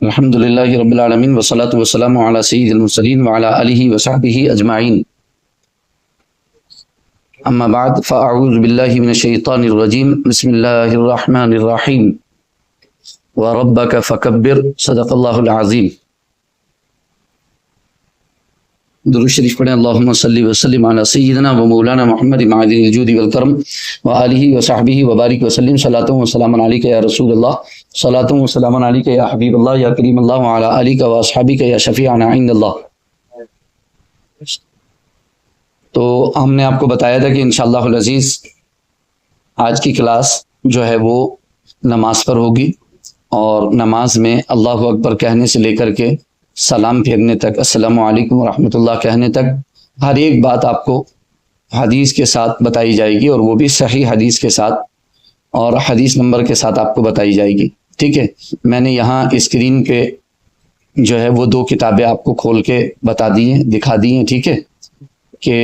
الحمدللہ رب العالمین والصلاة والسلام علی سید المرسلین وعلی آلہ وصحبہ اجمعین، اما بعد فاعوذ باللہ من الشیطان الرجیم، بسم اللہ الرحمن الرحیم، وربک فکبر، صدق اللہ العظیم۔ درود شریف پڑھیں۔ اللہم صلی وسلم علی سیدنا و مولانا محمد معدن الجود والکرم وآلہ وصحبہ وبارک وسلم، صلاۃ و سلام علیک یا رسول اللہ، صلاۃ و سلام علیک یا حبیب اللہ یا کریم اللہ وعلی آلک و اصحابک یا شفیعنا عند اللہ۔ تو ہم نے آپ کو بتایا تھا کہ انشاءاللہ العزیز آج کی کلاس جو ہے وہ نماز پر ہوگی، اور نماز میں اللہ اکبر کہنے سے لے کر کے سلام پھیرنے تک، السلام علیکم ورحمۃ اللہ کہنے تک، ہر ایک بات آپ کو حدیث کے ساتھ بتائی جائے گی، اور وہ بھی صحیح حدیث کے ساتھ اور حدیث نمبر کے ساتھ آپ کو بتائی جائے گی۔ ٹھیک ہے، میں نے یہاں اسکرین پہ جو ہے وہ 2 کتابیں آپ کو کھول کے بتا دی ہیں، دکھا دی ہیں، ٹھیک ہے، کہ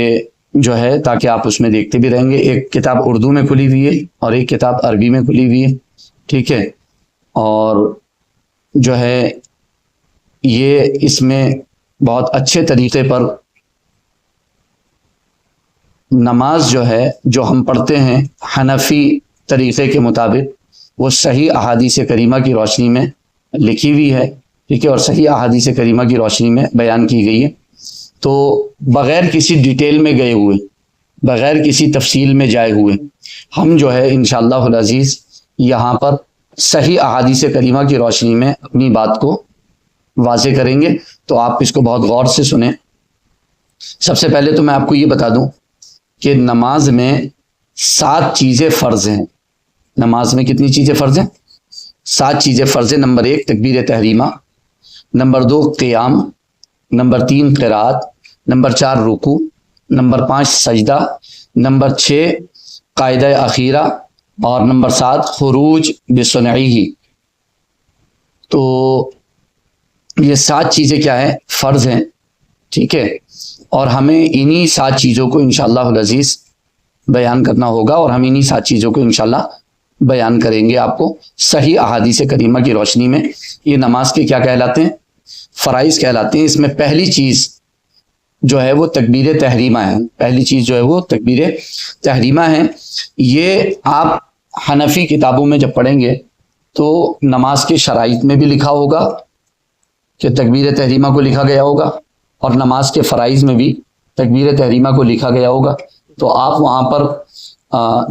جو ہے تاکہ آپ اس میں دیکھتے بھی رہیں گے۔ ایک کتاب اردو میں کھلی ہوئی ہے اور ایک کتاب عربی میں کھلی ہوئی ہے، ٹھیک ہے، اور جو ہے یہ اس میں بہت اچھے طریقے پر نماز جو ہے جو ہم پڑھتے ہیں حنفی طریقے کے مطابق، وہ صحیح احادیث کریمہ کی روشنی میں لکھی ہوئی ہے، ٹھیک ہے، اور صحیح احادیث کریمہ کی روشنی میں بیان کی گئی ہے۔ تو بغیر کسی ڈیٹیل میں گئے ہوئے، بغیر کسی تفصیل میں جائے ہوئے، ہم جو ہے انشاءاللہ العزیز یہاں پر صحیح احادیث کریمہ کی روشنی میں اپنی بات کو واضح کریں گے۔ تو آپ اس کو بہت غور سے سنیں۔ سب سے پہلے تو میں آپ کو یہ بتا دوں کہ نماز میں 7 چیزیں فرض ہیں۔ نماز میں کتنی چیزیں فرض ہیں؟ 7 چیزیں فرض ہیں۔ نمبر 1 تکبیر تحریمہ، نمبر 2 قیام، نمبر 3 قرات، نمبر 4 رکوع، نمبر 5 سجدہ، نمبر 6 قاعدہ اخیرہ، اور نمبر 7 خروج بصنعہ۔ تو یہ 7 چیزیں کیا ہیں؟ فرض ہیں، ٹھیک ہے، اور ہمیں انہی 7 چیزوں کو انشاءاللہ العزیز بیان کرنا ہوگا، اور ہم انہی 7 چیزوں کو انشاءاللہ بیان کریں گے آپ کو صحیح احادیث کریمہ کی روشنی میں۔ یہ نماز کے کیا کہلاتے ہیں؟ فرائض کہلاتے ہیں۔ اس میں پہلی چیز جو ہے وہ تکبیر تحریمہ ہے۔ پہلی چیز جو ہے وہ تکبیر تحریمہ ہے۔ یہ آپ حنفی کتابوں میں جب پڑھیں گے تو نماز کے شرائط میں بھی لکھا ہوگا کہ تکبیر تحریمہ کو لکھا گیا ہوگا، اور نماز کے فرائض میں بھی تکبیر تحریمہ کو لکھا گیا ہوگا۔ تو آپ وہاں پر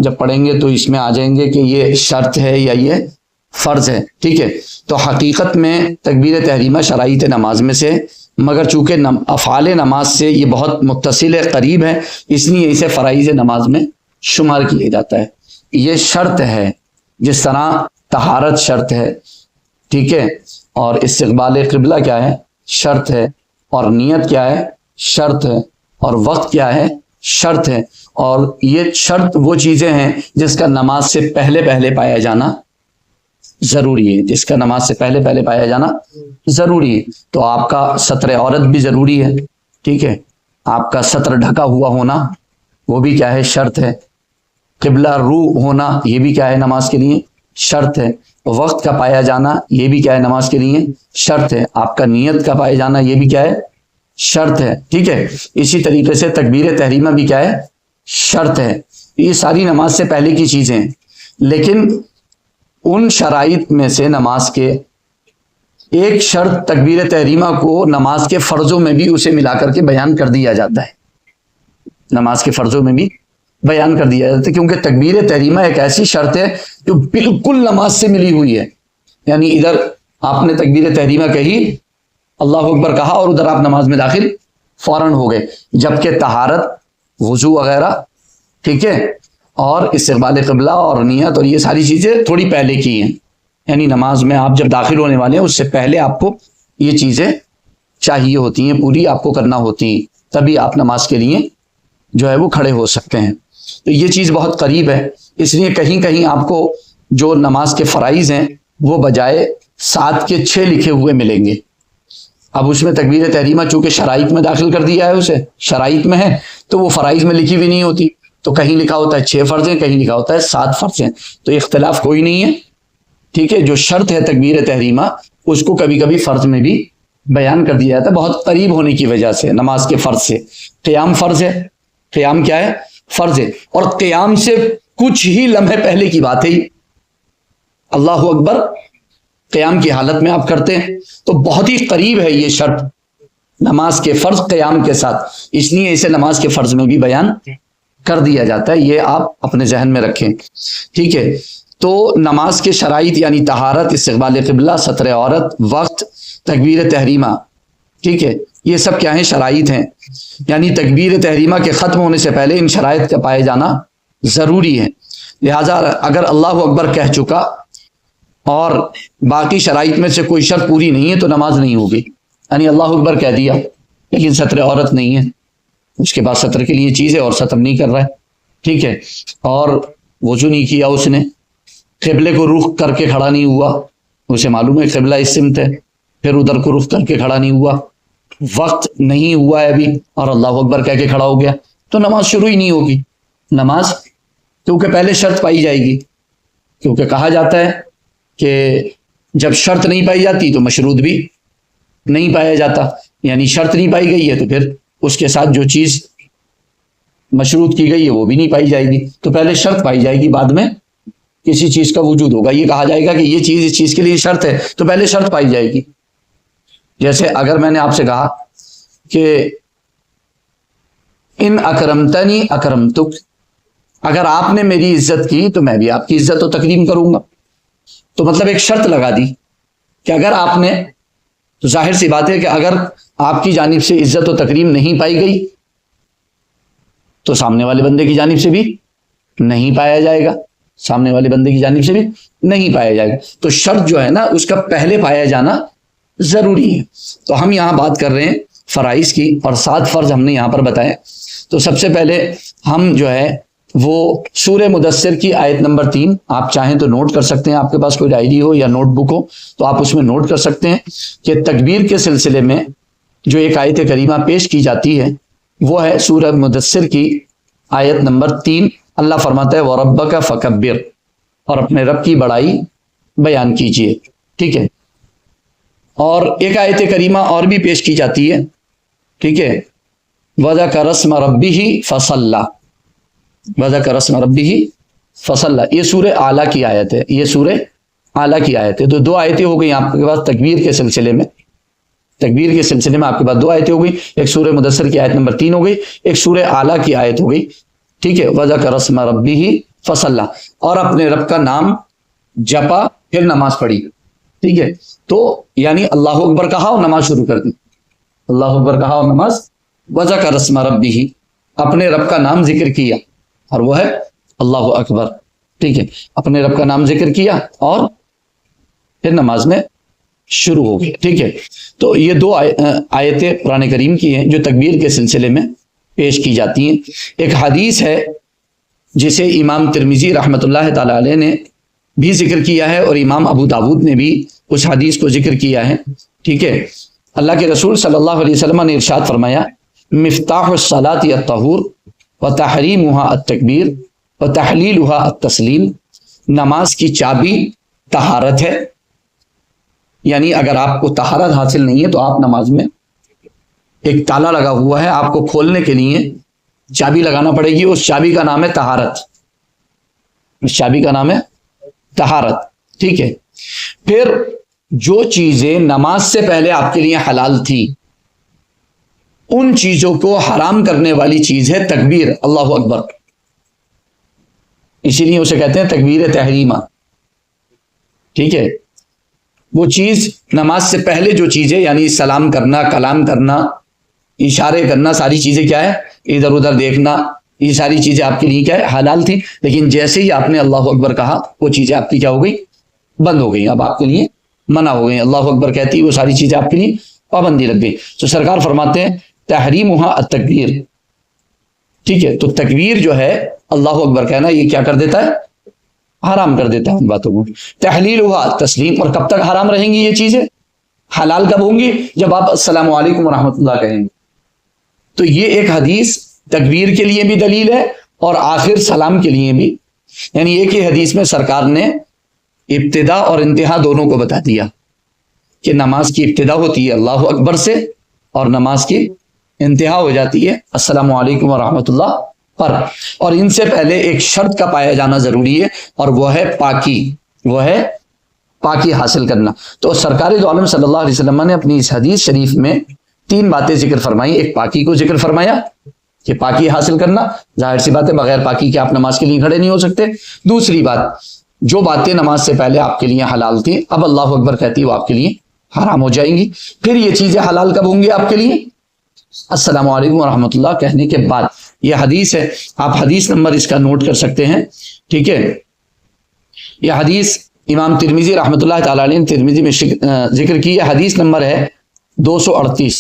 جب پڑھیں گے تو اس میں آ جائیں گے کہ یہ شرط ہے یا یہ فرض ہے، ٹھیک ہے۔ تو حقیقت میں تکبیر تحریمہ شرائط نماز میں سے، مگر چونکہ افعال نماز سے یہ بہت متصل ہے، قریب ہے، اس لیے اسے فرائض نماز میں شمار کیا جاتا ہے۔ یہ شرط ہے، جس طرح طہارت شرط ہے، ٹھیک ہے، اور استقبال قبلہ کیا ہے؟ شرط ہے، اور نیت کیا ہے؟ شرط ہے، اور وقت کیا ہے؟ شرط ہے۔ اور یہ شرط وہ چیزیں ہیں جس کا نماز سے پہلے پہلے پایا جانا ضروری ہے، جس کا نماز سے پہلے پہلے پایا جانا ضروری ہے۔ تو آپ کا ستر عورت بھی ضروری ہے، ٹھیک ہے، آپ کا ستر ڈھکا ہوا ہونا وہ بھی کیا ہے؟ شرط ہے۔ قبلہ رو ہونا یہ بھی کیا ہے؟ نماز کے لیے شرط ہے۔ وقت کا پایا جانا یہ بھی کیا ہے؟ نماز کے لیے شرط ہے۔ آپ کا نیت کا پایا جانا یہ بھی کیا ہے؟ شرط ہے، ٹھیک ہے۔ اسی طریقے سے تکبیر تحریمہ بھی کیا ہے؟ شرط ہے۔ یہ ساری نماز سے پہلے کی چیزیں ہیں، لیکن ان شرائط میں سے نماز کے ایک شرط تکبیر تحریمہ کو نماز کے فرضوں میں بھی اسے ملا کر کے بیان کر دیا جاتا ہے۔ نماز کے فرضوں میں بھی بیان کر دیا جاتا ہے، کیونکہ تکبیر تحریمہ ایک ایسی شرط ہے جو بالکل نماز سے ملی ہوئی ہے۔ یعنی ادھر آپ نے تکبیر تحریمہ کہی، اللہ اکبر کہا، اور ادھر آپ نماز میں داخل فوراً ہو گئے، جبکہ طہارت، وضو وغیرہ، ٹھیک ہے، اور استقبال قبلہ اور نیت اور یہ ساری چیزیں تھوڑی پہلے کی ہیں۔ یعنی نماز میں آپ جب داخل ہونے والے ہیں اس سے پہلے آپ کو یہ چیزیں چاہیے ہوتی ہیں، پوری آپ کو کرنا ہوتی ہیں، تبھی آپ نماز کے لیے جو ہے وہ کھڑے ہو سکتے ہیں۔ تو یہ چیز بہت قریب ہے، اس لیے کہیں کہیں آپ کو جو نماز کے فرائض ہیں وہ بجائے 7 کے 6 لکھے ہوئے ملیں گے۔ اب اس میں تکبیر تحریمہ چونکہ شرائط میں داخل کر دیا ہے، اسے شرائط میں ہے تو وہ فرائض میں لکھی ہوئی نہیں ہوتی، تو کہیں لکھا ہوتا ہے 6 فرض ہیں، کہیں لکھا ہوتا ہے 7 فرض ہیں، تو اختلاف کوئی نہیں ہے، ٹھیک ہے۔ جو شرط ہے تکبیر تحریمہ اس کو کبھی کبھی فرض میں بھی بیان کر دیا جاتا ہے، بہت قریب ہونے کی وجہ سے نماز کے فرض سے۔ قیام فرض ہے، قیام کیا ہے؟ فرض ہے، اور قیام سے کچھ ہی لمحے پہلے کی بات ہے، اللہ اکبر قیام کی حالت میں آپ کرتے ہیں، تو بہت ہی قریب ہے یہ شرط نماز کے فرض قیام کے ساتھ، اس لیے اسے نماز کے فرض میں بھی بیان کر دیا جاتا ہے، یہ آپ اپنے ذہن میں رکھیں، ٹھیک ہے۔ تو نماز کے شرائط یعنی طہارت، استقبال قبلہ، ستر عورت، وقت، تکبیر تحریمہ، ٹھیک ہے، یہ سب کیا ہیں؟ شرائط ہیں، یعنی تکبیر تحریمہ کے ختم ہونے سے پہلے ان شرائط کا پائے جانا ضروری ہے، لہذا اگر اللہ اکبر کہہ چکا اور باقی شرائط میں سے کوئی شرط پوری نہیں ہے تو نماز نہیں ہوگی، یعنی اللہ اکبر کہہ دیا لیکن ستر عورت نہیں ہے، اس کے بعد ستر کے لیے چیز ہے اور ستر نہیں کر رہا ہے، ٹھیک ہے، اور وضو نہیں کیا اس نے، قبلے کو رخ کر کے کھڑا نہیں ہوا، اسے معلوم ہے قبلہ اس سمت ہے، پھر ادھر کو رخ کر کے کھڑا نہیں ہوا، وقت نہیں ہوا ہے ابھی اور اللہ اکبر کہہ کے کھڑا ہو گیا، تو نماز شروع ہی نہیں ہوگی، نماز کیونکہ پہلے شرط پائی جائے گی، کیونکہ کہا جاتا ہے کہ جب شرط نہیں پائی جاتی تو مشروط بھی نہیں پایا جاتا، یعنی شرط نہیں پائی گئی ہے تو پھر اس کے ساتھ جو چیز مشروط کی گئی ہے وہ بھی نہیں پائی جائے گی، تو پہلے شرط پائی جائے گی، بعد میں کسی چیز کا وجود ہوگا، یہ کہا جائے گا کہ یہ چیز اس چیز کے لیے شرط ہے تو پہلے شرط پائی جائے گی۔ جیسے اگر میں نے آپ سے کہا کہ ان اکرمتنی اکرمتک، اگر آپ نے میری عزت کی تو میں بھی آپ کی عزت و تکریم کروں گا، تو مطلب ایک شرط لگا دی کہ اگر آپ نے، تو ظاہر سی بات ہے کہ اگر آپ کی جانب سے عزت و تکریم نہیں پائی گئی تو سامنے والے بندے کی جانب سے بھی نہیں پایا جائے گا، سامنے والے بندے کی جانب سے بھی نہیں پایا جائے گا، تو شرط جو ہے نا اس کا پہلے پایا جانا ضروری ہے۔ تو ہم یہاں بات کر رہے ہیں فرائض کی، اور 7 فرض ہم نے یہاں پر بتائے۔ تو سب سے پہلے ہم جو ہے وہ سورہ مدثر کی آیت نمبر 3، آپ چاہیں تو نوٹ کر سکتے ہیں، آپ کے پاس کوئی ڈائری ہو یا نوٹ بک ہو تو آپ اس میں نوٹ کر سکتے ہیں کہ تکبیر کے سلسلے میں جو ایک آیت کریمہ پیش کی جاتی ہے وہ ہے سورہ مدثر کی آیت نمبر 3۔ اللہ فرماتا ہے وَرَبَّكَ فَكَبِّرْ، اور اپنے رب کی بڑائی بیان کیجئے، ٹھیک ہے۔ اور ایک آیت کریمہ اور بھی پیش کی جاتی ہے، ٹھیک ہے، وَذَكَرَ اسْمَ رَبِّهِ فَصَلَّى، وَذَكَرَ اسْمَ رَبِّهِ فَصَلَّى، یہ سورہ اعلیٰ کی آیت ہے، یہ سورہ اعلیٰ کی آیت ہے۔ تو 2 آیتیں ہو گئی آپ کے پاس تکبیر کے سلسلے میں، تکبیر کے سلسلے میں آپ کے پاس 2 آیتیں ہو گئی، ایک سورہ مدثر کی آیت نمبر 3 ہو گئی، ایک سورہ اعلیٰ کی آیت ہو گئی، ٹھیک ہے، وَذَكَرَ اسْمَ رَبِّهِ فَصَلَّى، اور اپنے رب کا نام جپا پھر نماز پڑھی، ٹھیک ہے۔ تو یعنی اللہ اکبر کہا اور نماز شروع کر دی، اللہ اکبر کہا اور نماز، وَذَكَرَ اسْمَ رَبِّهِ، اپنے رب کا نام ذکر کیا اور وہ ہے اللہ اکبر، ٹھیک ہے، اپنے رب کا نام ذکر کیا اور پھر نماز میں شروع ہو گیا، ٹھیک ہے۔ تو یہ 2 آیتیں قرآن کریم کی ہیں جو تکبیر کے سلسلے میں پیش کی جاتی ہیں۔ ایک حدیث ہے جسے امام ترمذی رحمۃ اللہ تعالی علیہ نے بھی ذکر کیا ہے اور امام ابو داود نے بھی اس حدیث کو ذکر کیا ہے، ٹھیک ہے۔ اللہ کے رسول صلی اللہ علیہ وسلم نے ارشاد فرمایا مفتاح الصلاۃ الطہور وتحریمها التکبیر وتحلیلها التسلیم، نماز کی چابی طہارت ہے، یعنی اگر آپ کو طہارت حاصل نہیں ہے تو آپ نماز میں ایک تالا لگا ہوا ہے، آپ کو کھولنے کے لیے چابی لگانا پڑے گی، اس چابی کا نام ہے طہارت، اس چابی کا نام ہے طہارت، ٹھیک ہے۔ پھر جو چیزیں نماز سے پہلے آپ کے لیے حلال تھی ان چیزوں کو حرام کرنے والی چیز ہے تکبیر، اللہ اکبر، اسی لیے اسے کہتے ہیں تکبیر تحریمہ، ٹھیک ہے۔ وہ چیز نماز سے پہلے جو چیزیں یعنی سلام کرنا، کلام کرنا، اشارے کرنا، ساری چیزیں کیا ہے، ادھر ادھر دیکھنا، یہ ساری چیزیں آپ کے لیے کیا ہے، حلال تھی، لیکن جیسے ہی آپ نے اللہ اکبر کہا وہ چیزیں آپ کی کیا ہو گئی، بند ہو گئی، اب آپ کے لیے منع ہو گئی، اللہ اکبر کہتی وہ ساری چیزیں آپ کے لیے پابندی لگ گئی۔ تو سرکار فرماتے ہیں تحریمها التکبیر، ٹھیک ہے۔ تو تکبیر جو ہے اللہ اکبر کہنا یہ کیا کر دیتا ہے، حرام کر دیتا ہے ان باتوں کو۔ تحلیلها التسلیم، اور کب تک حرام رہیں گی یہ چیزیں، حلال کب ہوں گی، جب آپ السلام علیکم ورحمۃ اللہ کہیں گے۔ تو یہ ایک حدیث تکبیر کے لیے بھی دلیل ہے اور آخر سلام کے لیے بھی، یعنی ایک ہی حدیث میں سرکار نے ابتدا اور انتہا دونوں کو بتا دیا کہ نماز کی ابتدا ہوتی ہے اللہ اکبر سے اور نماز کی انتہا ہو جاتی ہے السلام علیکم ورحمۃ اللہ پر، اور ان سے پہلے ایک شرط کا پایا جانا ضروری ہے، اور وہ ہے پاکی، وہ ہے پاکی حاصل کرنا۔ تو سرکار دو عالم صلی اللہ علیہ وسلم نے اپنی اس حدیث شریف میں 3 باتیں ذکر فرمائی۔ ایک پاکی کو ذکر فرمایا کہ پاکی حاصل کرنا، ظاہر سی بات ہے بغیر پاکی کے آپ نماز کے لیے کھڑے نہیں ہو سکتے۔ دوسری بات، جو باتیں نماز سے پہلے آپ کے لیے حلال تھیں اب اللہ اکبر کہتی وہ آپ کے لیے حرام ہو جائیں گی۔ پھر یہ چیزیں حلال کب ہوں گی آپ کے لیے؟ السلام علیکم ورحمۃ اللہ کہنے کے بعد۔ یہ حدیث ہے، آپ حدیث نمبر اس کا نوٹ کر سکتے ہیں، ٹھیک ہے۔ یہ حدیث امام ترمذی رحمۃ اللہ تعالی علیہ نے ترمذی میں ذکر کی ہے، حدیث نمبر ہے 238،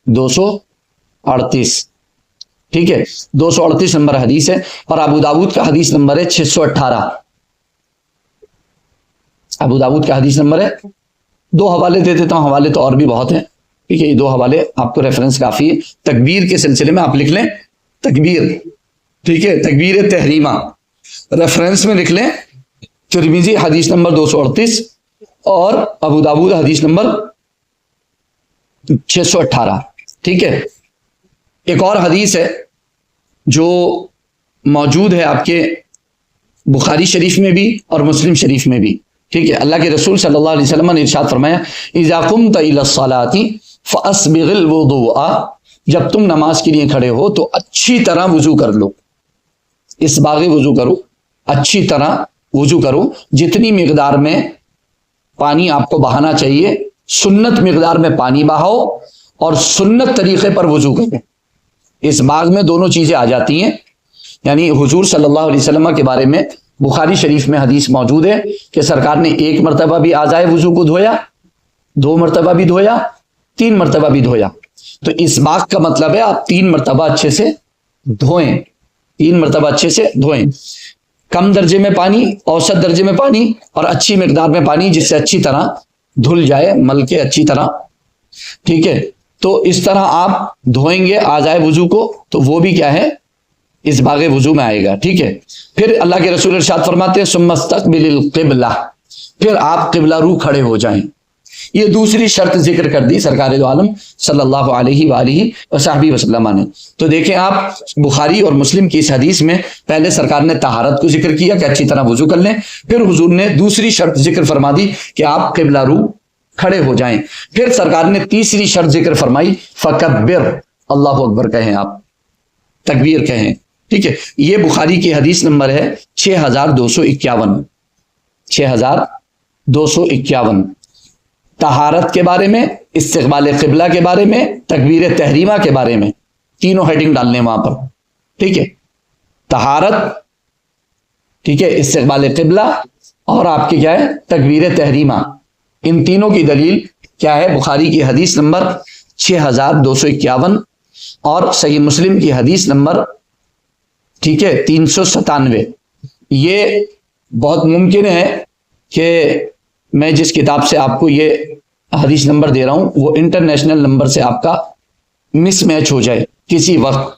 238، ٹھیک ہے، 238 نمبر حدیث ہے، اور ابو داؤد کا حدیث نمبر ہے 618۔ ابو داؤد کا حدیث نمبر ہے، 2 حوالے دے دیتا ہوں، حوالے تو اور بھی بہت ہیں، ٹھیک ہے، یہ 2 حوالے آپ کو ریفرنس کافی ہے۔ تکبیر کے سلسلے میں آپ لکھ لیں تکبیر، ٹھیک ہے، تکبیر تحریمہ ریفرنس میں لکھ لیں، ترمذی حدیث نمبر 238 اور ابو داؤد حدیث نمبر 618، ٹھیک ہے۔ ایک اور حدیث ہے جو موجود ہے آپ کے بخاری شریف میں بھی اور مسلم شریف میں بھی، ٹھیک ہے۔ اللہ کے رسول صلی اللہ علیہ وسلم نے ارشاد فرمایا اذا قمت الى الصلاة فاسبغ الوضوء، جب تم نماز کے لیے کھڑے ہو تو اچھی طرح وضو کر لو، اسباغ وضو کرو، اچھی طرح وضو کرو، جتنی مقدار میں پانی آپ کو بہانا چاہیے سنت مقدار میں پانی بہاؤ اور سنت طریقے پر وضو کرو۔ اس باغ میں دونوں چیزیں آ جاتی ہیں، یعنی حضور صلی اللہ علیہ وسلم کے بارے میں بخاری شریف میں حدیث موجود ہے کہ سرکار نے 1 مرتبہ بھی اعضائے وضو کو دھویا، 2 مرتبہ بھی دھویا، 3 مرتبہ بھی دھویا۔ تو اس باغ کا مطلب ہے آپ 3 مرتبہ اچھے سے دھوئیں، 3 مرتبہ اچھے سے دھوئیں، کم درجے میں پانی، اوسط درجے میں پانی اور اچھی مقدار میں پانی، جس سے اچھی طرح دھل جائے، مل کے اچھی طرح، ٹھیک ہے۔ تو اس طرح آپ دھوئیں گے اعضائے وضو کو تو وہ بھی کیا ہے، اس باغ وضو میں آئے گا، ٹھیک ہے۔ پھر اللہ کے رسول ارشاد فرماتے ہیں ثم استقبل القبلہ، پھر آپ قبلہ رو کھڑے ہو جائیں۔ یہ دوسری شرط ذکر کر دی سرکار دو عالم صلی اللہ علیہ وآلہ وصحبہ وسلم نے۔ تو دیکھیں آپ بخاری اور مسلم کی اس حدیث میں پہلے سرکار نے طہارت کو ذکر کیا کہ اچھی طرح وضو کر لیں، پھر حضور نے دوسری شرط ذکر فرما دی کہ آپ قبلہ رو کھڑے ہو جائیں، پھر سرکار نے تیسری شرط ذکر فرمائی فکبر، اللہ اکبر کہیں، آپ تکبیر کہیں، ٹھیک ہے۔ یہ بخاری کی حدیث نمبر ہے 6251، 6251۔ طہارت کے بارے میں، استقبال قبلہ کے بارے میں، تکبیر تحریمہ کے بارے میں، تینوں ہیڈنگ ڈالنے وہاں پر، ٹھیک ہے۔ طہارت، ٹھیک ہے، استقبال قبلہ اور آپ کے کیا ہے تکبیر تحریمہ، ان تینوں کی دلیل کیا ہے؟ بخاری کی حدیث نمبر 6251 اور صحیح مسلم کی حدیث نمبر، ٹھیک ہے، 397۔ یہ بہت ممکن ہے کہ میں جس کتاب سے آپ کو یہ حدیث نمبر دے رہا ہوں وہ انٹرنیشنل نمبر سے آپ کا مس میچ ہو جائے کسی وقت۔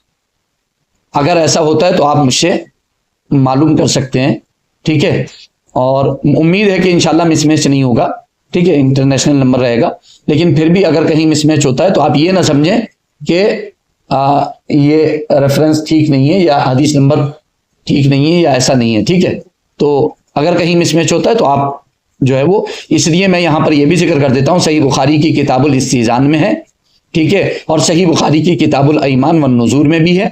اگر ایسا ہوتا ہے تو آپ مجھ سے معلوم کر سکتے ہیں، ٹھیک ہے، اور امید ہے کہ انشاءاللہ مس میچ نہیں ہوگا، ٹھیک ہے، انٹرنیشنل نمبر رہے گا۔ لیکن پھر بھی اگر کہیں مس میچ ہوتا ہے تو آپ یہ نہ سمجھیں کہ یہ ریفرنس ٹھیک نہیں ہے یا حدیث نمبر ٹھیک نہیں ہے یا ایسا نہیں ہے، ٹھیک ہے۔ تو اگر کہیں مس میچ ہوتا ہے تو آپ جو ہے وہ، اس لیے میں یہاں پر یہ بھی ذکر کر دیتا ہوں صحیح بخاری کی کتاب الاستیزان میں ہے، ٹھیک ہے، اور صحیح بخاری کی کتاب الایمان والنذور میں بھی ہے،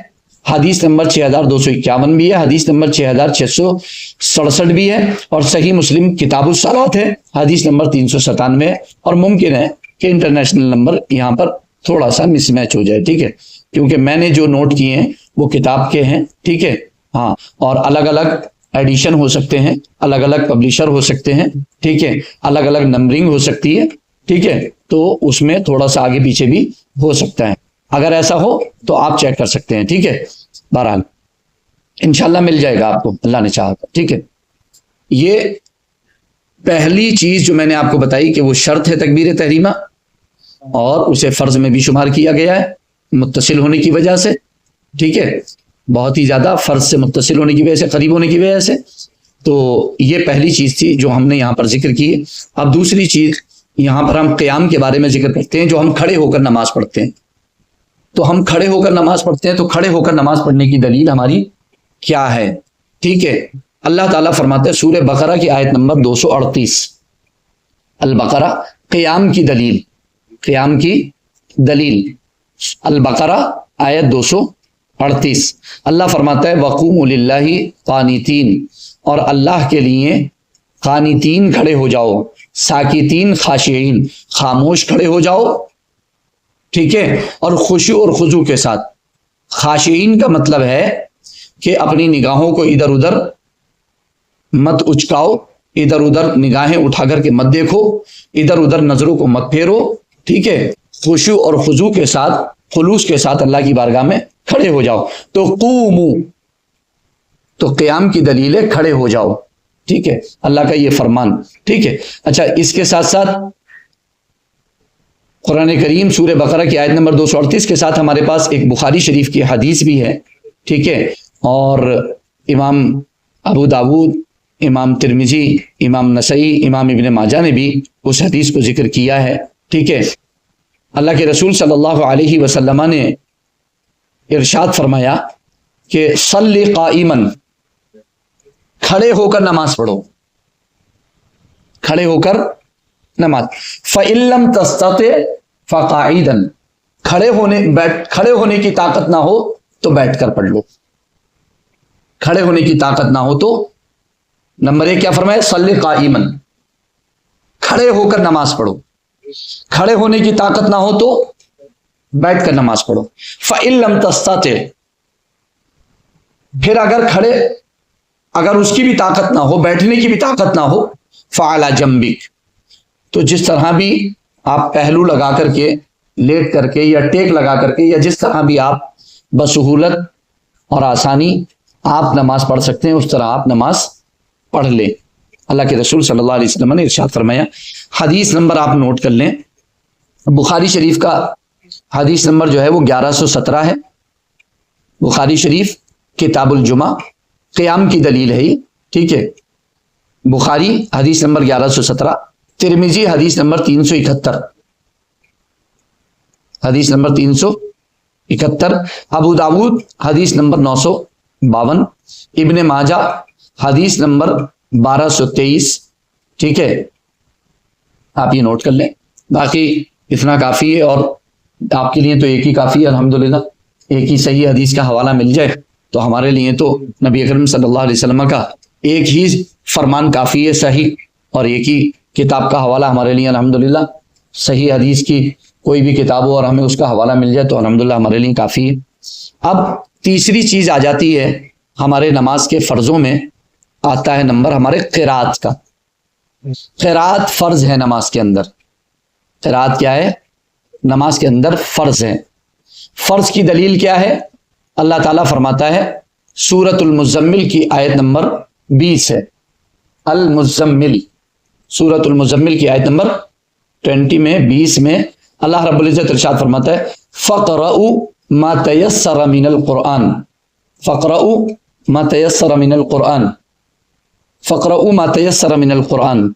حدیث نمبر 6251 بھی ہے، حدیث نمبر 6667 بھی ہے، اور صحیح مسلم کتاب الصلاۃ ہے، حدیث نمبر 397 ہے، اور ممکن ہے کہ انٹرنیشنل نمبر یہاں پر تھوڑا سا مس میچ ہو جائے، ٹھیک ہے، کیونکہ میں نے جو نوٹ کیے ہیں وہ کتاب کے ہیں، ٹھیک ہے، ہاں، اور الگ الگ ایڈیشن ہو سکتے ہیں، الگ الگ پبلشر ہو سکتے ہیں، ٹھیک ہے، الگ الگ نمبرنگ ہو سکتی ہے، ٹھیک ہے، تو اس میں تھوڑا سا آگے پیچھے بھی ہو سکتا ہے، اگر ایسا ہو تو آپ چیک کر سکتے ہیں، ٹھیک ہے۔ بہرحال انشاءاللہ مل جائے گا آپ کو، اللہ نے چاہا، ٹھیک ہے۔ یہ پہلی چیز جو میں نے آپ کو بتائی کہ وہ شرط ہے تکبیر تحریمہ، اور اسے فرض میں بھی شمار کیا گیا ہے متصل ہونے کی وجہ سے، ٹھیک ہے، بہت ہی زیادہ فرض سے متصل ہونے کی وجہ سے، قریب ہونے کی وجہ سے۔ تو یہ پہلی چیز تھی جو ہم نے یہاں پر ذکر کی ہے۔ اب دوسری چیز یہاں پر ہم قیام کے بارے میں ذکر کرتے ہیں، جو ہم کھڑے ہو کر نماز پڑھتے ہیں. تو ہم کھڑے ہو کر نماز پڑھتے ہیں، تو کھڑے ہو کر نماز پڑھنے کی دلیل ہماری کیا ہے؟ ٹھیک ہے، اللہ تعالیٰ فرماتے ہیں سورہ بقرہ کی آیت نمبر 238، البقرہ، قیام کی دلیل، قیام کی دلیل، البقرہ آیت 238. اللہ فرماتا ہے وقوموا للہ قانتین، اور اللہ کے لیے قانتین کھڑے ہو جاؤ، ساکتین خاشعین، خاموش کھڑے ہو جاؤ. ٹھیک ہے، اور خشوع اور خضوع کے ساتھ. خاشعین کا مطلب ہے کہ اپنی نگاہوں کو ادھر ادھر مت اچکاؤ، ادھر ادھر نگاہیں اٹھا کر کے مت دیکھو، ادھر ادھر نظروں کو مت پھیرو. ٹھیک ہے، خشوع اور خضوع کے ساتھ، خلوص کے ساتھ اللہ کی بارگاہ میں کھڑے ہو جاؤ. تو قوموا، تو قیام کی دلیل ہے کھڑے ہو جاؤ. ٹھیک ہے، اللہ کا یہ فرمان. ٹھیک ہے، اچھا، اس کے ساتھ ساتھ قرآن کریم سورہ بقرہ کی آیت نمبر 238 کے ساتھ ہمارے پاس ایک بخاری شریف کی حدیث بھی ہے. ٹھیک ہے، اور امام ابو داود، امام ترمذی، امام نسائی، امام ابن ماجہ نے بھی اس حدیث کو ذکر کیا ہے. ٹھیک ہے، اللہ کے رسول صلی اللہ علیہ وسلم نے ارشاد فرمایا کہ صلی قائما، کھڑے ہو کر نماز پڑھو، کھڑے ہو کر نماز. فَإِن لَّمْ تَسْتَطِعْ فَقَاعِدًا، کھڑے ہونے کی طاقت نہ ہو تو بیٹھ کر پڑھ لو. کھڑے ہونے کی طاقت نہ ہو تو نمبر 1 کیا فرمایا؟ صلی قائما، کھڑے ہو کر نماز پڑھو. کھڑے ہونے کی طاقت نہ ہو تو بیٹھ کر نماز پڑھو. فَإِن لَّمْ تَسْتَطِعْ، پھر اگر اس کی بھی طاقت نہ ہو، بیٹھنے کی بھی طاقت نہ ہو، فَعَلَى جَنبِكَ، تو جس طرح بھی آپ پہلو لگا کر کے، لیٹ کر کے، یا ٹیک لگا کر کے، یا جس طرح بھی آپ بسہولت اور آسانی آپ نماز پڑھ سکتے ہیں، اس طرح آپ نماز پڑھ لیں. اللہ کے رسول صلی اللہ علیہ وسلم نے ارشاد فرمایا. حدیث نمبر آپ نوٹ کر لیں، بخاری شریف کا حدیث نمبر جو ہے وہ 1117 ہے. بخاری شریف کتاب الجمعہ، قیام کی دلیل ہے یہ. ٹھیک ہے، بخاری حدیث نمبر 1117، ترمذی حدیث نمبر 371، حدیث نمبر 371، ابو داود حدیث نمبر 952، ابن ماجہ حدیث نمبر 1223. ٹھیک ہے، آپ یہ نوٹ کر لیں. باقی اتنا کافی ہے، اور آپ کے لیے تو ایک ہی کافی ہے الحمدللہ. ایک ہی صحیح حدیث کا حوالہ مل جائے تو ہمارے لیے تو نبی اکرم صلی اللہ علیہ وسلم کا ایک ہی فرمان کافی ہے صحیح، اور ایک ہی کتاب کا حوالہ ہمارے لیے الحمدللہ. صحیح حدیث کی کوئی بھی کتاب ہو اور ہمیں اس کا حوالہ مل جائے تو الحمدللہ ہمارے لیے کافی ہے. اب تیسری چیز آ جاتی ہے ہمارے نماز کے فرضوں میں، آتا ہے نمبر ہمارے قرات کا. قرات فرض ہے نماز کے اندر. قرات کیا ہے؟ نماز کے اندر فرض ہے. فرض کی دلیل کیا ہے؟ اللہ تعالیٰ فرماتا ہے سورۃ المزمل کی آیت نمبر 20 ہے. المزمل، سورۃ المزمل کی آیت نمبر 20 میں اللہ رب العزت ارشاد فرماتا ہے فَقْرَؤُوا مَا تَيَسَّرَ مِنَ الْقُرْآنِ، فَقْرَؤُوا مَا تَيَسَّرَ مِنَ الْقُرْآنِ، فَقْرَؤُوا مَا تَيَسَّرَ مِنَ الْقُرْآنِ،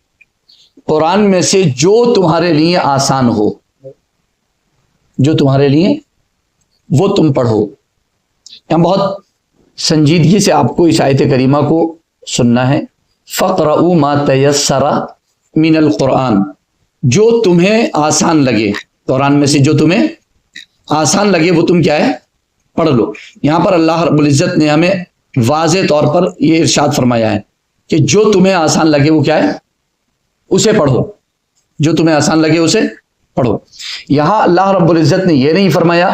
قرآن میں سے جو تمہارے لیے آسان ہو، جو تمہارے لیے وہ تم پڑھو. یہاں بہت سنجیدگی سے آپ کو اس آیت کریمہ کو سننا ہے. فَقْرَؤُوا مَا تَيَسَّرَ مِنَ الْقُرْآنِ، جو تمہیں آسان لگے، قرآن میں سے جو تمہیں آسان لگے وہ تم کیا ہے؟ پڑھ لو. یہاں پر اللہ رب العزت نے ہمیں واضح طور پر یہ ارشاد فرمایا ہے کہ جو تمہیں آسان لگے وہ کیا ہے؟ اسے پڑھو. جو تمہیں آسان لگے اسے پڑھو. یہاں اللہ رب العزت نے یہ نہیں فرمایا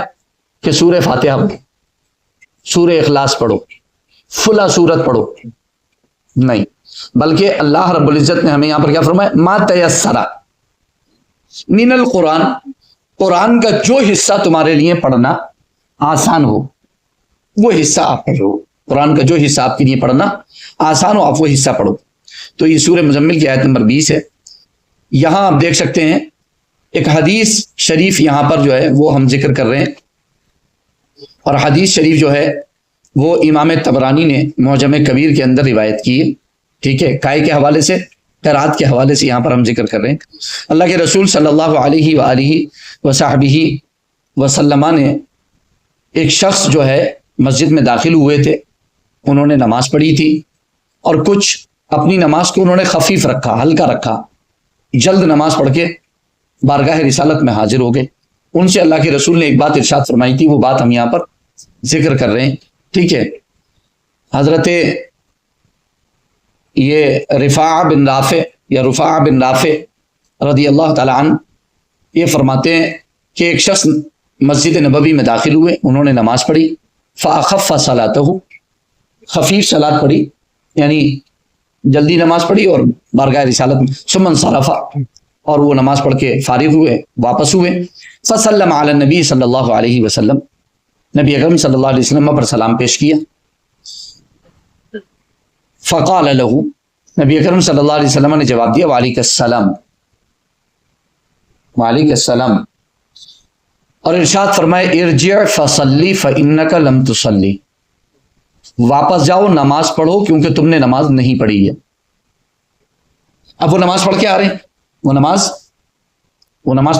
کہ سورہ فاتحہ پڑھو، سورہ اخلاص پڑھو، فلاں سورت پڑھو، نہیں، بلکہ اللہ رب العزت نے ہمیں یہاں پر کیا فرمایا؟ ما تیسر من القرآن، قرآن کا جو حصہ تمہارے لیے پڑھنا آسان ہو وہ حصہ آپ پڑھو. قرآن کا جو حصہ آپ کے لیے پڑھنا آسان ہو آپ وہ حصہ پڑھو. تو یہ سورہ مزمل کی آیت نمبر 20 ہے. یہاں آپ دیکھ سکتے ہیں ایک حدیث شریف یہاں پر جو ہے وہ ہم ذکر کر رہے ہیں، اور حدیث شریف جو ہے وہ امام طبرانی نے معجم کبیر کے اندر روایت کی ہے. ٹھیک ہے، کائے کے حوالے سے؟ قرات کے حوالے سے یہاں پر ہم ذکر کر رہے ہیں. اللہ کے رسول صلی اللہ علیہ وآلہ وصحبہ وسلم نے ایک شخص جو ہے مسجد میں داخل ہوئے تھے، انہوں نے نماز پڑھی تھی اور کچھ اپنی نماز کو انہوں نے خفیف رکھا، ہلکا رکھا، جلد نماز پڑھ کے بارگاہ رسالت میں حاضر ہو گئے. ان سے اللہ کے رسول نے ایک بات ارشاد فرمائی تھی، وہ بات ہم یہاں پر ذکر کر رہے ہیں. ٹھیک ہے، حضرت یہ رفاع بن رافع رضی اللہ تعالی عنہ یہ فرماتے ہیں کہ ایک شخص مسجد نبوی میں داخل ہوئے، انہوں نے نماز پڑھی، فاخف صلاته، خفیف صلاۃ پڑھی، یعنی جلدی نماز پڑھی اور بارگاہ رسالت میں، ثم انصرف، اور وہ نماز پڑھ کے فارغ ہوئے، واپس ہوئے. فسلم علی النبی صلی اللہ علیہ وسلم، نبی اکرم صلی اللہ علیہ وسلم پر سلام پیش کیا. فقال له، نبی اکرم صلی اللہ علیہ وسلم نے جواب دیا، وعلیک السلام، وعلیک السلام، اور ارشاد فرمائے ارجع فصلی فانک لم تصلی، واپس جاؤ نماز پڑھو کیونکہ تم نے نماز نہیں پڑھی ہے. اب وہ نماز پڑھ کے آ رہے ہیں، وہ نماز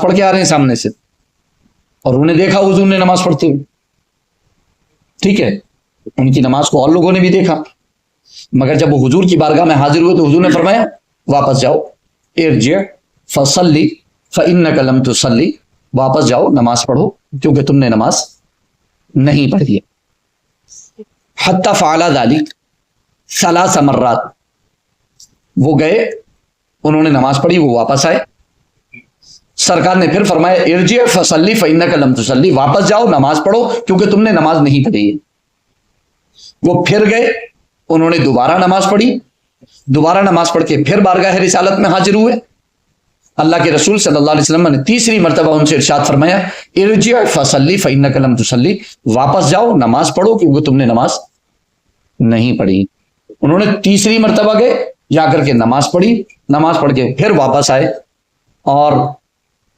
پڑھ کے آ رہے ہیں سامنے سے، اور انہوں نے دیکھا حضور نے نماز پڑھتے ہوئے. ٹھیک ہے، ان کی نماز کو اور لوگوں نے بھی دیکھا، مگر جب وہ حضور کی بارگاہ میں حاضر ہوئے تو حضور نے فرمایا واپس جاؤ، ارجع فصلی فانک لم تصلی، واپس جاؤ نماز پڑھو کیونکہ تم نے نماز نہیں پڑھی ہے. حتی فعل ذلک 3 مرات، وہ گئے، انہوں نے نماز پڑھی، وہ واپس آئے. سرکار نے پھر فرمایا ارجع فصلی فانک لم تصلی، واپس جاؤ نماز پڑھو کیونکہ تم نے نماز نہیں پڑھی ہے. وہ پھر گئے، انہوں نے دوبارہ نماز پڑھی، دوبارہ نماز پڑھ کے پھر بارگاہ رسالت میں حاضر ہوئے. اللہ کے رسول صلی اللہ علیہ وسلم نے تیسری مرتبہ ان سے ارشاد فرمایا ارجع فصلی فانک لم تصلی، واپس جاؤ نماز پڑھو کیونکہ تم نے نماز نہیں پڑھی. انہوں نے تیسری مرتبہ گئے، جا کر کے نماز پڑھی، نماز پڑھ کے پھر واپس آئے، اور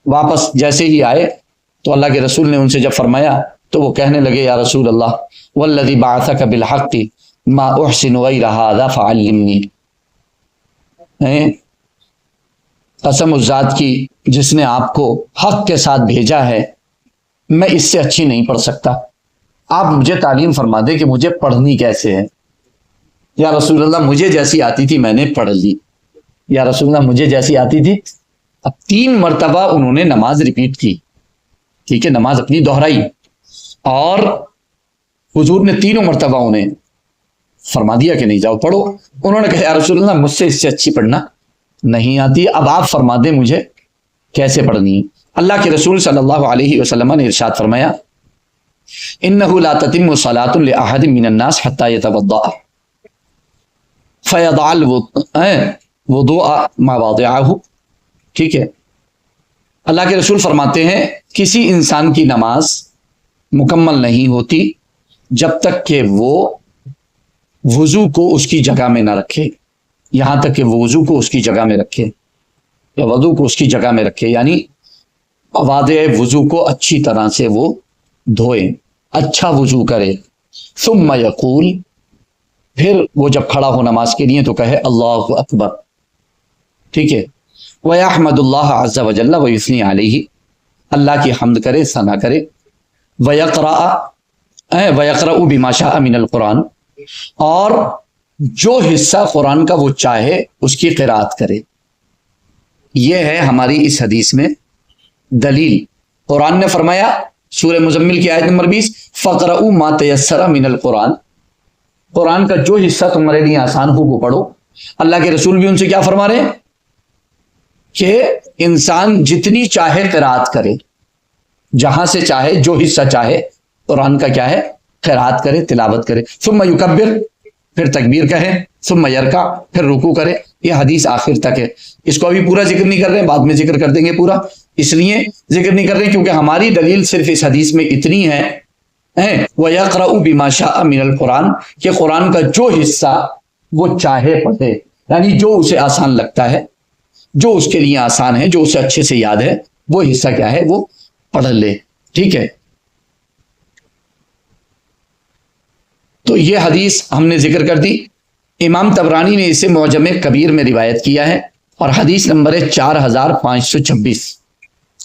واپس جیسے ہی آئے تو اللہ کے رسول نے ان سے جب فرمایا تو وہ کہنے لگے یا رسول اللہ والذی بعثک بالحق ما احسن غیر ھذا فعلمنی، قسم اس ذات کی جس نے آپ کو حق کے ساتھ بھیجا ہے، میں اس سے اچھی نہیں پڑھ سکتا، آپ مجھے تعلیم فرما دے کہ مجھے پڑھنی کیسے ہے. یا رسول اللہ مجھے جیسی آتی تھی میں نے پڑھ لی، یا رسول اللہ مجھے جیسی آتی تھی. اب 3 مرتبہ انہوں نے نماز ریپیٹ کی، ٹھیک ہے، نماز اپنی دہرائی، اور حضور نے 3 مرتبہ انہیں فرما دیا کہ نہیں جاؤ پڑھو. انہوں نے کہا یا رسول اللہ مجھ سے اس سے اچھی پڑھنا نہیں آتی، اب آپ فرما دیں مجھے کیسے پڑھنی ہے. اللہ کے رسول صلی اللہ علیہ وسلم نے ارشاد فرمایا انہ لا تتم صلاۃ لاحد من الناس حتی یتوضا فیضع الوضوء مواضعہ. ٹھیک ہے، اللہ کے رسول فرماتے ہیں کسی انسان کی نماز مکمل نہیں ہوتی جب تک کہ وہ وضو کو اس کی جگہ میں نہ رکھے، یہاں تک کہ وہ وضو کو اس کی جگہ میں رکھے، یا وضو کو اس کی جگہ میں رکھے، یعنی مواضع وضو کو اچھی طرح سے وہ دھوئے، اچھا وضو کرے. ثم یقول، پھر وہ جب کھڑا ہو نماز کے لیے تو کہے اللہ اکبر. ٹھیک ہے، وَيَحْمَدُ اللَّهَ عَزَّ وَجَلَّ وَيُثْنِي عَلَيْهِ، اللہ کی حمد کرے، ثنا کرے. وَيَقْرَأُ بِمَا شَاءَ مِنَ الْقُرْآنِ، اور جو حصہ قرآن کا وہ چاہے اس کی قرات کرے. یہ ہے ہماری اس حدیث میں دلیل. قرآن نے فرمایا سورہ مزمل کی آیت نمبر 20 فَقْرَأُوا مَا تَيَسَّرَ مِنَ الْقُرْآنِ، قرآن کا جو حصہ تمہارے لیے آسان ہو وہ پڑھو. اللہ کے رسول بھی ان سے کیا فرما رہے ہیں کہ انسان جتنی چاہے قرات کرے، جہاں سے چاہے جو حصہ چاہے قرآن کا کیا ہے قرات کرے، تلاوت کرے. ثم یکبر، پھر تکبیر کہے، ثم یرکع، پھر رکوع کرے. یہ حدیث آخر تک ہے، اس کو ابھی پورا ذکر نہیں کر رہے ہیں، بعد میں ذکر کر دیں گے پورا. اس لیے ذکر نہیں کر رہے کیونکہ ہماری دلیل صرف اس حدیث میں اتنی ہے وَيَقْرَأُ بِمَا شَاءَ مِنَ الْقُرْآنِ، کہ قرآن کا جو حصہ وہ چاہے پڑھے، یعنی جو اسے آسان لگتا ہے، جو اس کے لیے آسان ہے، جو اسے اچھے سے یاد ہے، وہ حصہ کیا ہے وہ پڑھ لے. ٹھیک ہے، تو یہ حدیث ہم نے ذکر کر دی. امام طبرانی نے اسے معجم کبیر میں روایت کیا ہے اور حدیث نمبر ہے 4526،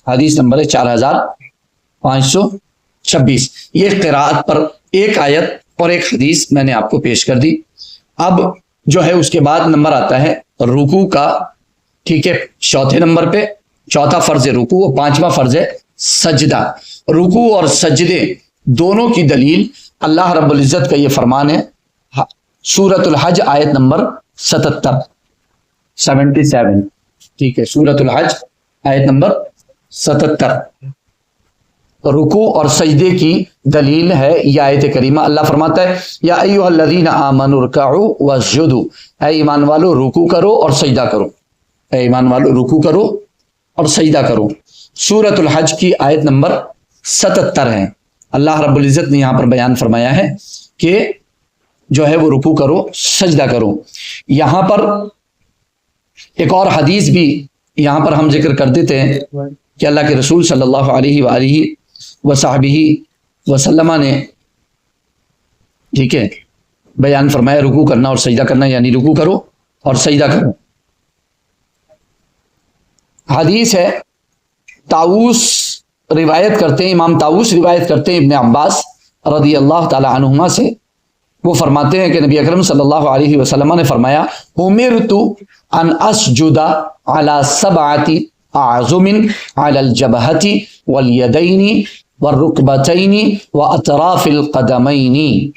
حدیث نمبر ہے 4526۔ یہ قراءت پر ایک آیت اور ایک حدیث میں نے آپ کو پیش کر دی۔ اب جو ہے اس کے بعد نمبر آتا ہے رکوع کا، ٹھیک ہے، چوتھے نمبر پہ چوتھا فرض ہے رکوع اور پانچواں فرض ہے سجدہ۔ رکوع اور سجدے دونوں کی دلیل اللہ رب العزت کا یہ فرمان ہے، سورۃ الحج آیت نمبر 77، ٹھیک ہے، سورۃ الحج آیت نمبر 77۔ رکوع اور سجدے کی دلیل ہے یہ آیت کریمہ۔ اللہ فرماتا ہے یا ایھا الذین آمنوا ارکعوا واسجدوا، اے ایمان والو رکوع کرو اور سجدہ کرو، اے ایمان والو رکوع کرو اور سجدہ کرو۔ سورۃ الحج کی آیت نمبر 77 ہے۔ اللہ رب العزت نے یہاں پر بیان فرمایا ہے کہ جو ہے وہ رکوع کرو سجدہ کرو۔ یہاں پر ایک اور حدیث بھی یہاں پر ہم ذکر کر دیتے ہیں کہ اللہ کے رسول صلی اللہ علیہ وآلہ وصحبہ وسلم نے، ٹھیک ہے، بیان فرمایا رکوع کرنا اور سجدہ کرنا، یعنی رکوع کرو اور سجدہ کرو۔ حدیث ہے، طاووس روایت کرتے ہیں، امام طاووس روایت کرتے ہیں ابن عباس رضی اللہ تعالی عنہما سے، وہ فرماتے ہیں کہ نبی اکرم صلی اللہ علیہ وسلم نے فرمایا امرت ان اسجد علی 7 اعظم علی الجبہۃ والیدین والرکبتین واطراف القدمین۔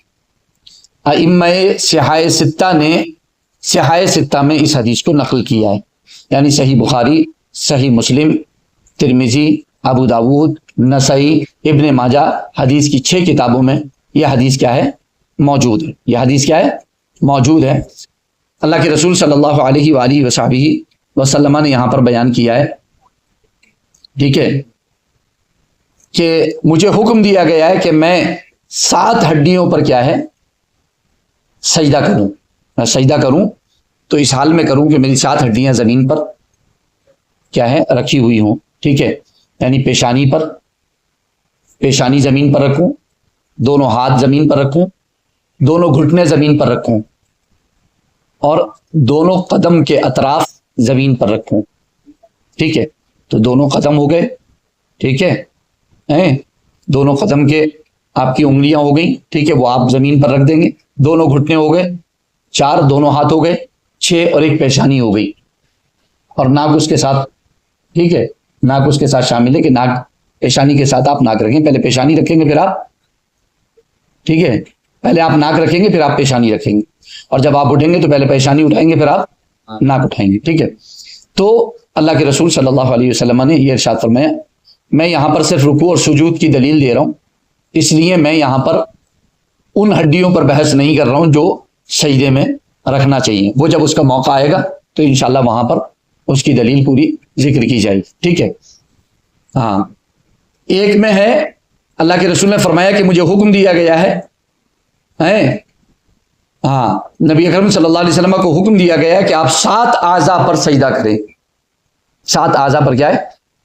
ائمہ صحاح ستہ نے صحاح ستہ میں اس حدیث کو نقل کیا ہے، یعنی صحیح بخاری، صحیح مسلم، ترمذی، ابو داود، نسائی، ابن ماجہ، حدیث کی 6 کتابوں میں یہ حدیث کیا ہے؟ موجود ہے۔ یہ حدیث کیا ہے؟ موجود ہے۔ اللہ کے رسول صلی اللہ علیہ وآلہ وصحبہ وسلم نے یہاں پر بیان کیا ہے، ٹھیک ہے، کہ مجھے حکم دیا گیا ہے کہ میں 7 ہڈیوں پر کیا ہے؟ سجدہ کروں۔ میں سجدہ کروں تو اس حال میں کروں کہ میری 7 ہڈیاں زمین پر کیا ہے؟ رکھی ہوئی ہوں، ٹھیک ہے، یعنی پیشانی پر، پیشانی زمین پر رکھوں، دونوں ہاتھ زمین پر رکھوں، دونوں گھٹنے زمین پر رکھوں، اور دونوں قدم کے اطراف زمین پر رکھوں، ٹھیک ہے۔ تو دونوں قدم ہو گئے، ٹھیک ہے، دونوں قدم کے آپ کی انگلیاں ہو گئیں، ٹھیک ہے، وہ آپ زمین پر رکھ دیں گے۔ دونوں گھٹنے ہو گئے 4، دونوں ہاتھ ہو گئے 6، اور ایک پیشانی ہو گئی، اور ناک اس کے ساتھ، ٹھیک ہے، ناک اس کے ساتھ شامل ہے کہ ناک، پیشانی کے ساتھ آپ ناک رکھیں، پہلے پیشانی رکھیں گے پھر آپ، ٹھیک ہے، پہلے آپ ناک رکھیں گے پھر آپ پیشانی رکھیں گے، اور جب آپ اٹھیں گے تو پہلے پیشانی اٹھائیں گے پھر آپ ناک اٹھائیں گے، ٹھیک ہے۔ تو اللہ کے رسول صلی اللہ علیہ وسلم نے یہ ارشاد فرمایا، میں یہاں پر صرف رکوع اور سجود کی دلیل دے رہا ہوں، اس لیے میں یہاں پر ان ہڈیوں پر بحث نہیں کر رہا ہوں جو سجدے میں رکھنا چاہیے، وہ جب اس کا موقع آئے گا تو انشاءاللہ وہاں پر اس کی دلیل پوری ذکر کی جائے گی، ٹھیک ہے۔ ہاں، ایک میں ہے اللہ کے رسول نے فرمایا کہ مجھے حکم دیا گیا ہے، ہاں، نبی اکرم صلی اللہ علیہ وسلم کو حکم دیا گیا ہے کہ آپ 7 اعضاء پر سجدہ کریں، 7 اعضاء پر کیا ہے؟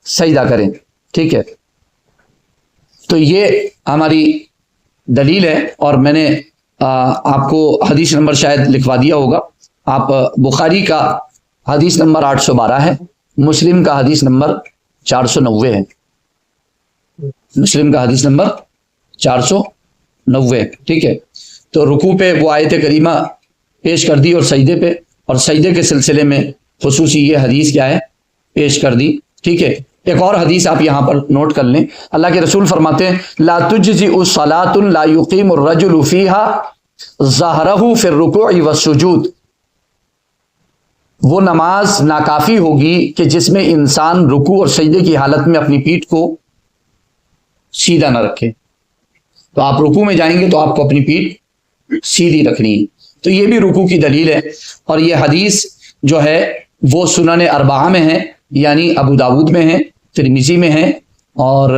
سجدہ کریں، ٹھیک ہے۔ تو یہ ہماری دلیل ہے، اور میں نے آپ کو حدیث نمبر شاید لکھوا دیا ہوگا، آپ بخاری کا حدیث نمبر 812 ہے، مسلم کا حدیث نمبر 490 ہے، مسلم کا حدیث نمبر 490، ٹھیک ہے۔ تو رکوع پہ وہ آیت کریمہ پیش کر دی، اور سجدے پہ، اور سجدے کے سلسلے میں خصوصی یہ حدیث کیا ہے؟ پیش کر دی، ٹھیک ہے۔ ایک اور حدیث آپ یہاں پر نوٹ کر لیں، اللہ کے رسول فرماتے ہیں لا تجزئ صلاۃ لا یقیم الرجل فیہا ظہرہ فی الرکوع والسجود، وہ نماز ناکافی ہوگی کہ جس میں انسان رکوع اور سجدے کی حالت میں اپنی پیٹھ کو سیدھا نہ رکھے۔ تو آپ رکوع میں جائیں گے تو آپ کو اپنی پیٹھ سیدھی رکھنی ہے، تو یہ بھی رکوع کی دلیل ہے۔ اور یہ حدیث جو ہے وہ سنن اربعہ میں ہے، یعنی ابو داود میں ہے، ترمذی میں ہے، اور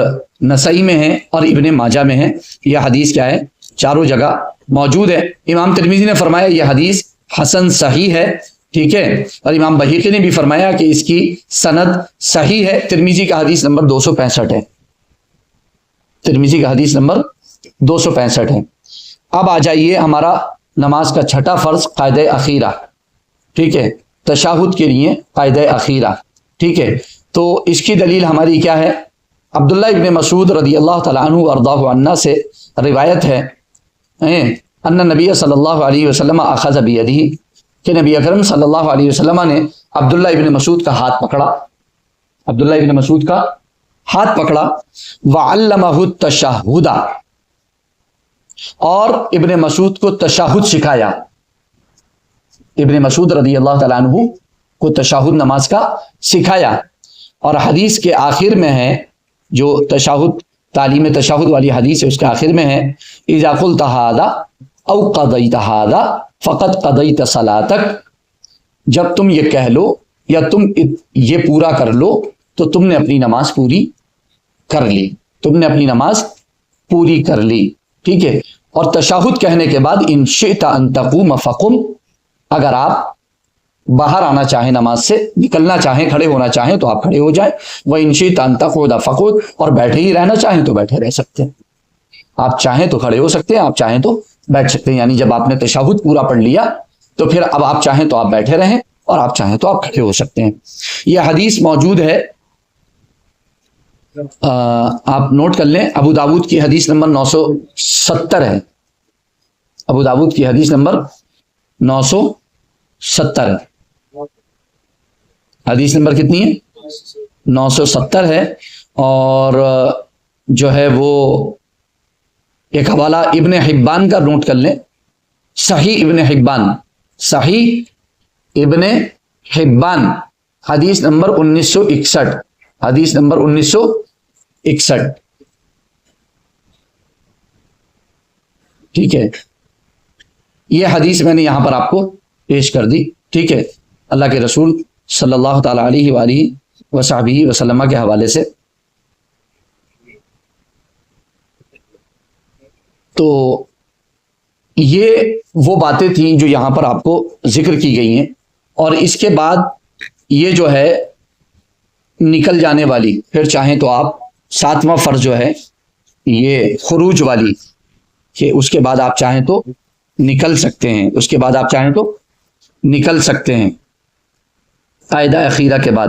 نسائی میں ہے، اور ابن ماجہ میں ہے۔ یہ حدیث کیا ہے؟ چاروں جگہ موجود ہے۔ امام ترمذی نے فرمایا یہ حدیث حسن صحیح ہے، ٹھیک ہے، اور امام بہیقی نے بھی فرمایا کہ اس کی سند صحیح ہے۔ ترمذی کا حدیث نمبر 265 ہے، ترمذی کا حدیث نمبر 265 ہے۔ اب آ جائیے ہمارا نماز کا چھٹا فرض قاعدہ اخیرہ، ٹھیک ہے، تشہد کے لیے قاعدہ اخیرہ. ٹھیک ہے, تو اس کی دلیل ہماری کیا ہے؟ عبداللہ ابن مسعود رضی اللہ تعالیٰ عنہ وارضاہ عنہ سے روایت ہے ان نبی صلی اللہ علیہ وسلم اخذ بیدہ, کہ نبی اکرم صلی اللہ علیہ وسلم نے عبداللہ ابن مسعود کا ہاتھ پکڑا, عبداللہ ابن مسعود کا ہاتھ پکڑا, وعلمہ التشہد, اور ابن مسعود کو تشہد سکھایا. ابن مسعود رضی اللہ تعالیٰ عنہ کو تشہد نماز کا سکھایا. اور حدیث کے آخر میں ہے, جو تشہد تعلیم تشہد والی حدیث ہے اس کے آخر میں ہے, اذا قلت ھذا او قضیت ھذا فقد قضیت صلاتک, جب تم یہ کہہ لو یا تم یہ پورا کر لو تو تم نے اپنی نماز پوری کر لی, تم نے اپنی نماز پوری کر لی. ٹھیک ہے, اور تشہد کہنے کے بعد ان شئت ان تقوم فقم, اگر آپ باہر آنا چاہیں نماز سے, نکلنا چاہیں, کھڑے ہونا چاہیں تو آپ کھڑے ہو جائیں. وَإِن شِئْتَ أَن تَقْعُدَ فَقْعُدْ, اور بیٹھے ہی رہنا چاہیں تو بیٹھے رہ سکتے ہیں. آپ چاہیں تو کھڑے ہو سکتے ہیں, آپ چاہیں تو بیٹھ سکتے ہیں. یعنی جب آپ نے تشہد پورا پڑھ لیا تو پھر اب آپ چاہیں تو آپ بیٹھے رہیں اور آپ چاہیں تو آپ کھڑے ہو سکتے ہیں. یہ حدیث موجود ہے, آپ نوٹ کر لیں, ابو داود کی حدیث نمبر 970 ہے. ابو داود کی حدیث نمبر 970 ہے. حدیث نمبر کتنی ہے؟ 970 ہے. اور جو ہے وہ ایک حوالہ ابن حبان کا نوٹ کر لیں, صحیح ابن حبان, صحیح ابن حبان حدیث نمبر 1961, حدیث نمبر 1961. ٹھیک ہے, یہ حدیث میں نے یہاں پر آپ کو پیش کر دی. ٹھیک ہے, اللہ کے رسول صلی اللہ تعالیٰ علیہ وآلہ وصحبہ وسلم کے حوالے سے. تو یہ وہ باتیں تھیں جو یہاں پر آپ کو ذکر کی گئی ہیں. اور اس کے بعد یہ جو ہے نکل جانے والی, پھر چاہیں تو آپ 7واں فرض جو ہے یہ خروج والی, کہ اس کے بعد آپ چاہیں تو نکل سکتے ہیں, اس کے بعد آپ چاہیں تو نکل سکتے ہیں قاعدہ اخیرہ کے بعد.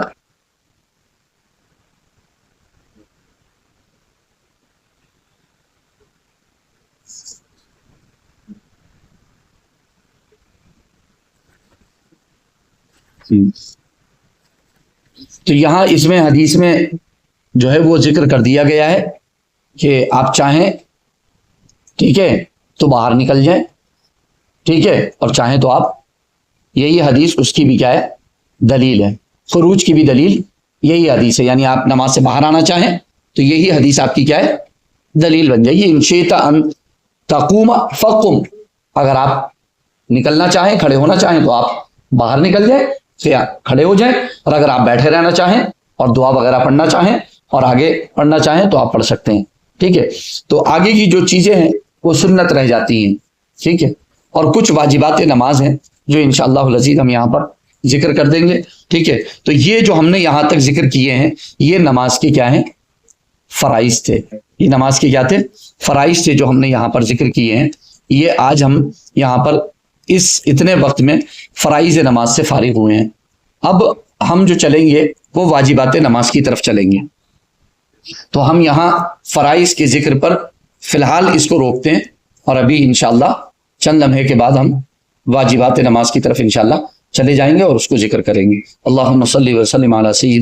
تو یہاں اس میں حدیث میں جو ہے وہ ذکر کر دیا گیا ہے کہ آپ چاہیں, ٹھیک ہے, تو باہر نکل جائیں. ٹھیک ہے, اور چاہیں تو آپ, یہی حدیث اس کی بھی کیا ہے, دلیل ہے. خروج کی بھی دلیل یہی حدیث ہے. یعنی آپ نماز سے باہر آنا چاہیں تو یہی حدیث آپ کی کیا ہے, دلیل بن جائے گی. ان شئت ان تقوم فقم, اگر آپ نکلنا چاہیں, کھڑے ہونا چاہیں تو آپ باہر نکل جائیں, کھڑے ہو جائیں. اور اگر آپ بیٹھے رہنا چاہیں اور دعا وغیرہ پڑھنا چاہیں اور آگے پڑھنا چاہیں تو آپ پڑھ سکتے ہیں. ٹھیک ہے, تو آگے کی جو چیزیں ہیں وہ سنت رہ جاتی ہیں. ٹھیک ہے, اور کچھ واجبات نماز ہیں جو انشاءاللہ العزیز ہم یہاں پر ذکر کر دیں گے. ٹھیک ہے, تو یہ جو ہم نے یہاں تک ذکر کیے ہیں یہ نماز کے کیا ہیں, فرائض تھے. یہ نماز کے کیا تھے, فرائض تھے جو ہم نے یہاں پر ذکر کیے ہیں. یہ آج ہم یہاں پر اس اتنے وقت میں فرائض نماز سے فارغ ہوئے ہیں. اب ہم جو چلیں گے وہ واجبات نماز کی طرف چلیں گے. تو ہم یہاں فرائض کے ذکر پر فی الحال اس کو روکتے ہیں, اور ابھی انشاءاللہ چند لمحے کے بعد ہم واجبات نماز کی طرف انشاءاللہ چلے جائیں گے اور اس کو ذکر کریں گے. اللہم صلی وسلم علی سیدنا